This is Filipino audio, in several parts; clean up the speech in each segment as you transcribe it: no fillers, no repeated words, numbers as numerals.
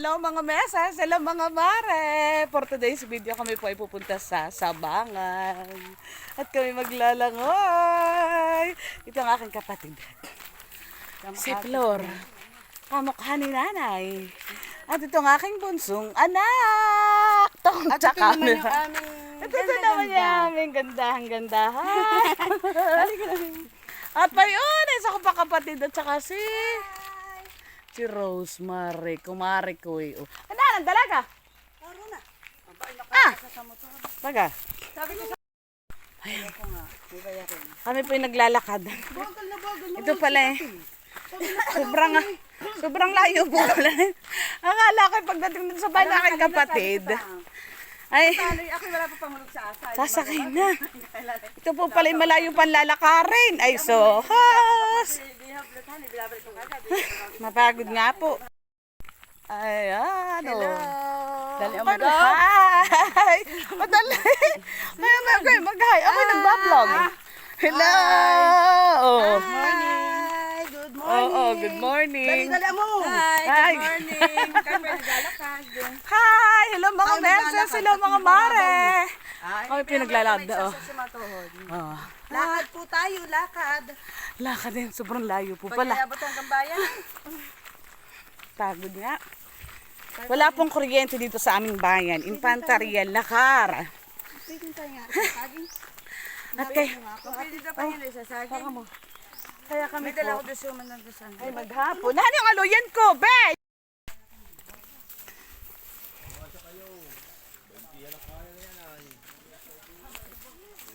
Hello mga meses, hello mga mare. For today's video kami po ay pupunta sa Sabangan. At kami maglalangoy. Ito ang aking kapatid. Si Flor. Kamukha ni nanay. At ito ang aking bunsong anak. At ito naman yung aming ito naman yung aming gandahan-gandahan. At pa yun, isa ko pa kapatid at saka si Rosemary, kumari ko eh. Ano, ang dalaga? na. Taga. Sabi ko sa... Ayun ko nga, may bayarin. Kami po yung naglalakad. Bagal na bagal. Ito pala eh. Sobrang layo po pala. Akala ko pagdating dun sa bahay na aking kapatid. Ay, Ako wala pa pangulog sa asa. sasakay na. Ito po pala yung malayo panlalakarin. Ay, sohas. Mapagod nga po. Ayan, Hello. Dali ang mag-hi. Madali. Kaya mag-hi. Ako nagbablog. Hello. Hi, good Oo, good morning. Dali mo. Hi. Good morning. Kami naglalakad. Hi. Hello mga meses. Hello mga mare. Kami pinaglalakad. Oh. Oh. Lakad po tayo, lakad. Lakad din. Sobrang layo po pala. Pagkayabot hanggang bayan. Pagod nga. Wala pong kuryente dito sa aming bayan. Infanteria, lakar. Pwede tayo nga. Sasaging. At kay... Pwede dito pa yun, sasaging. Kaya kami May dala ko po. doon suman ng dasan. Ay, maghapon. Nahan yung aluyan ko, be!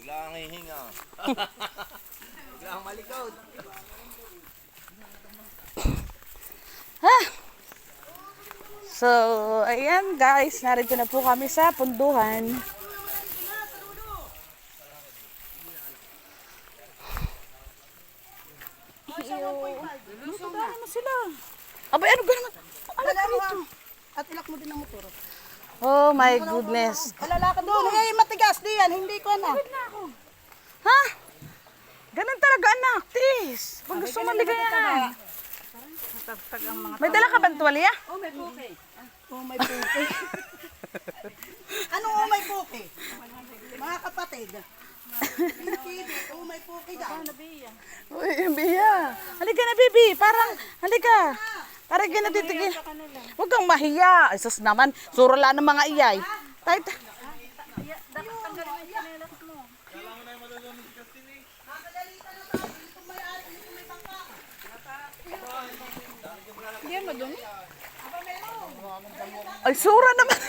Bigla ang hihinga. Bigla ang malikod. So, ayan guys. Narito na po kami sa punduhan. Ano mo sila? Abay, ano ba naman? Dala mo ha. At ilak mo din ang motor. Oh my goodness. Alalakad doon. Ay, matigas diyan. Hindi ko na. Ha? Ganun talaga anak, tis. Pag gusto mo ligayan. Tatag ang mga... May dala ka bang tuwalya? Oh, may puke. Oh, may puke. Anong oh, may puke? Mga kapatid. Oh, may puke daw. Uy, Bia. Halika na, baby. Parang, halika. Parang ginatitigil. Huwag kang mahiya. Isas naman, surala ng mga iyay. Tayo, ay, sura naman.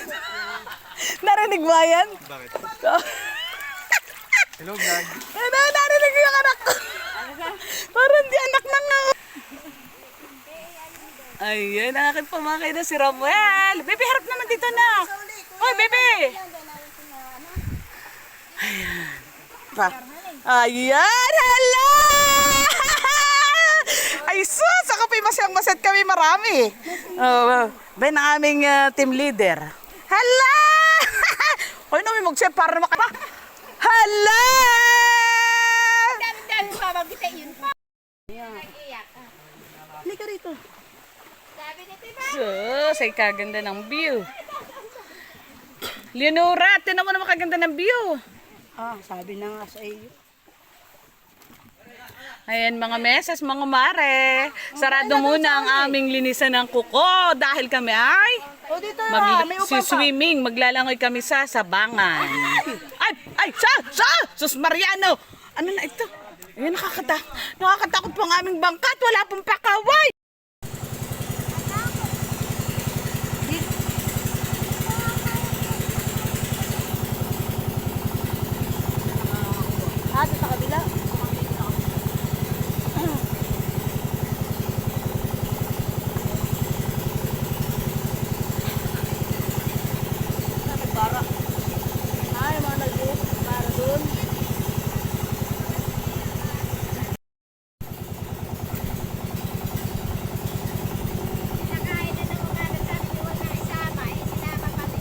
Narinig mo yan? Bakit? Oh. Hello, vlog. Narinig yung anak ko. Parang di anak na nga. Ayan, ang aking pamakay na si Romuel. Baby, harap naman dito na. Hoy, baby. Ayan. Ayan, hello. Ay, sus. Ako pa yung masyang-masyad kami marami. Ben, ang aming team leader. Hello. Hoy, namin mag-chef para makapa. Hello. Dami-dami mababita yun pa. Halika rito. Sabi ni Tiba. Sus, ay kaganda ng view. Leonora, tinan mo naman kaganda ng view. Ah, sabi na nga sa iyo. Ayan mga meses, mga mare. Sarado muna ang aming linisan ng kuko dahil kami ay O dito na, may upang pa. swimming. Maglalangoy kami sa Sabangan. Ay, Sus Mariano. Ano na ito? Ayan, nakakatakot po ang aming bangkat. Wala pong pakaway. Ate sa kabila. Ay, mga nag-para doon. Nakain na ng umaga sabi ni wala isama. Eh, sinama kami.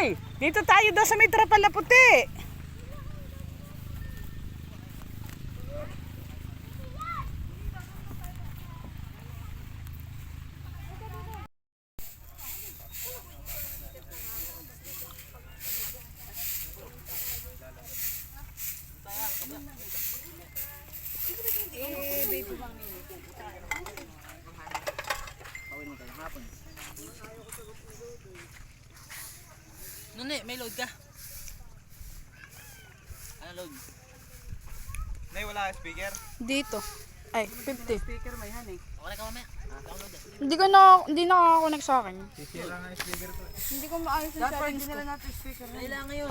Hoy! Dito tayo daw sa may trapal na puti. Nune, may load ka. Ano load? Nay, wala ka speaker? Dito. Ay, 50. Speaker may han eh. Wala ka mamaya. Download eh. Hindi nakaka-connect sa akin. Sisira nga yung speaker to. Hindi ko maayos yung settings ko. natin speaker. Kailangan ngayon.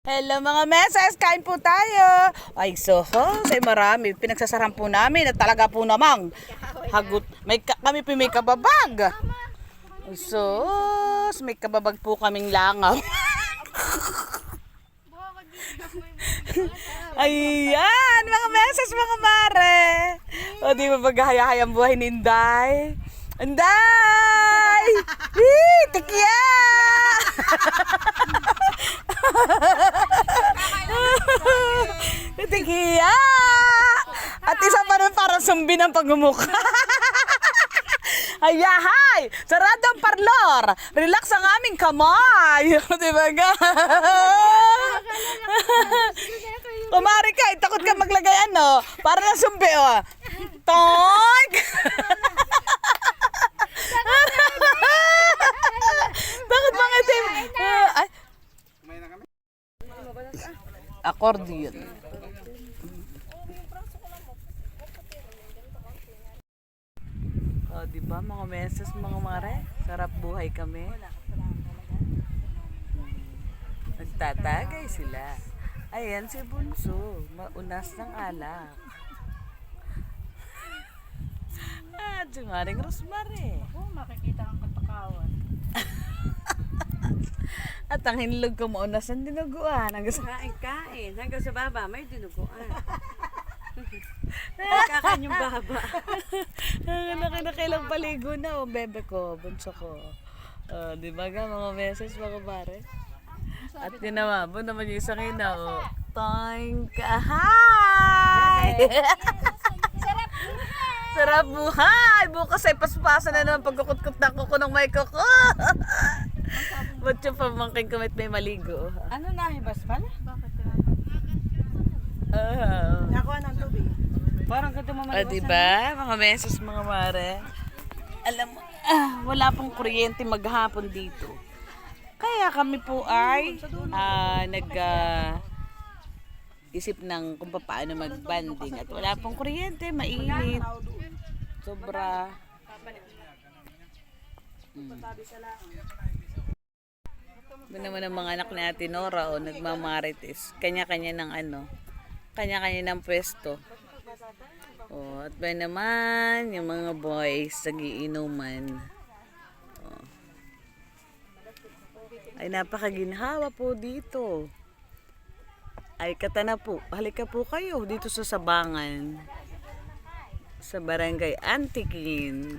Hello mga meses, kain po tayo. Ay say marami. Pinagsasaran po namin at talaga po namang hagot. Kami po may kababag. Ay may kababag po kaming langaw. Ayan, mga meses, mga mare. O di ba maghahayahayang buhay ni Inday? Inday! Tikya! Tikya! At isa pa rin parang sumbi ng pagmumukha. Ayahay! Sarado ang parlor! Relax ang aming kamay! Diba nga? Kumari ka, takot ka maglagay ano? Para na sumbi, oh. Tonk! Takot mga itim. Ay. Accordion. Oh, di ba mga meses, mga mare? Sarap buhay kami. Nagtatagay sila. Ayan si Bunso, maunas ng alak. At si Maring Rosemary. Makikita ang katakawan. At ang hinlog ko maunas ng dinuguan. Kain. Hanggang sa baba, may dinuguan. Kakain yung baba. Nakailang paligo na, bebe ko, bunso ko. Di ba nga mga message, mga pare? At yun naman yung isang ina, Toink! Hi! Sarap buhay! Bukas ay paspasan na naman pagkukutkut na kuko ng may kuko. Ba't yung pamangkin kumit may maligo? Ano nahibas pala? Nakuha ng tubig. Parang ka tumamaliwas. Diba? Mga meses, mga mare. Alam mo, wala pong kuryente maghapon dito. Kaya kami po ay isip ng kung paano mag-banding. At wala pong kuryente, mainit. Sobra. Ito naman ang mga anak ni Ate Nora, nagmamarites. Kanya-kanya ng kanya-kanya ng pwesto. At ba naman, yung mga boys, nagiinuman. Ay, napakaginhawa po dito. Ay, katana po. Halika po kayo dito sa Sabangan. Sa Barangay Antiquin.